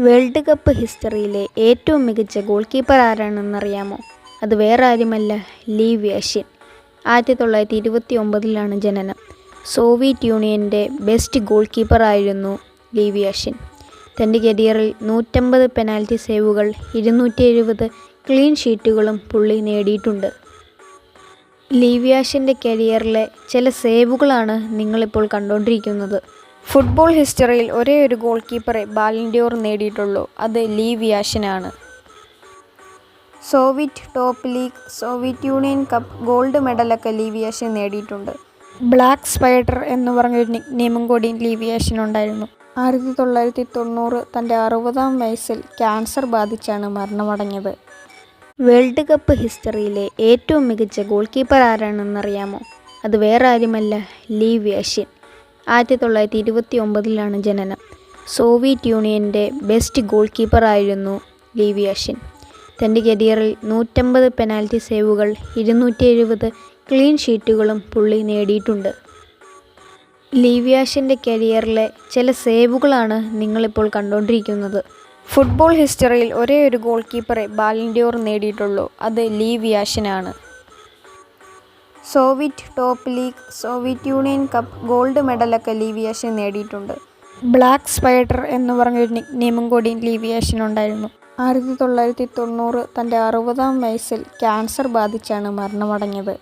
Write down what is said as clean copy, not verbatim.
World cup ഹിസ്റ്ററിയിലെ ഏറ്റവും മികച്ച goal keeper ആരാണെന്നറിയാമോ? അത് വേറെ ആരുമല്ല, ലീവ് യാഷിൻ. 1929 ജനനം. സോവിയറ്റ് യൂണിയൻ്റെ ബെസ്റ്റ് ഗോൾ കീപ്പറായിരുന്നു ലീവ് യാഷിൻ. തൻ്റെ കരിയറിൽ 150 പെനാൽറ്റി സേവുകൾ, 270 ക്ലീൻ ഷീറ്റുകളും പുള്ളി നേടിയിട്ടുണ്ട്. ലീവ് യാഷിൻ്റെ കരിയറിലെ ചില സേവുകളാണ് നിങ്ങളിപ്പോൾ കണ്ടുകൊണ്ടിരിക്കുന്നത്. ഫുട്ബോൾ ഹിസ്റ്ററിയിൽ ഒരേ ഒരു ഗോൾ കീപ്പറെ ബാലൻ ഡോർ നേടിയിട്ടുള്ളൂ, അത് ലീവ് യാഷിനാണ്. Soviet top league, Soviet Union cup, gold മെഡലൊക്കെ ലീവ് യാഷിൻ നേടിയിട്ടുണ്ട്. ബ്ലാക്ക് സ്പൈഡർ എന്ന് പറഞ്ഞൊരു നിക്നെയിമും കൂടി ലീവ് യാഷിനുണ്ടായിരുന്നു. 1990 തൻ്റെ 60-ാം വയസ്സിൽ ക്യാൻസർ ബാധിച്ചാണ് മരണമടഞ്ഞത്. വേൾഡ് കപ്പ് ഹിസ്റ്ററിയിലെ ഏറ്റവും മികച്ച ഗോൾ കീപ്പർ ആരാണെന്നറിയാമോ? അത് വേറെ ആരുമല്ല, ലീവ് യാഷിൻ. 1929 ജനനം. സോവിയറ്റ് യൂണിയൻ്റെ ബെസ്റ്റ് ഗോൾ കീപ്പറായിരുന്നു ലീവ് യാഷിൻ. തൻ്റെ കരിയറിൽ 150 പെനാൽറ്റി സേവുകൾ, 270 ക്ലീൻ ഷീറ്റുകളും പുള്ളി നേടിയിട്ടുണ്ട്. ലീവ് യാഷിൻ്റെ കരിയറിലെ ചില സേവുകളാണ് നിങ്ങളിപ്പോൾ കണ്ടുകൊണ്ടിരിക്കുന്നത്. ഫുട്ബോൾ ഹിസ്റ്ററിയിൽ ഒരേ ഒരു ഗോൾ കീപ്പറെ ബാലൻ ഡോർ നേടിയിട്ടുള്ളൂ, അത് ലീവ് യാഷിനാണ്. Soviet top league, Soviet Union cup, gold മെഡലൊക്കെ ലീവ് യാഷിൻ നേടിയിട്ടുണ്ട്. ബ്ലാക്ക് സ്പൈഡർ എന്ന് പറഞ്ഞൊരു നിക്നെയിമും കൂടി ലീവ് യാഷിനുണ്ടായിരുന്നു. 1990 തൻ്റെ 60-ാം വയസ്സിൽ ക്യാൻസർ ബാധിച്ചാണ് മരണമടഞ്ഞത്.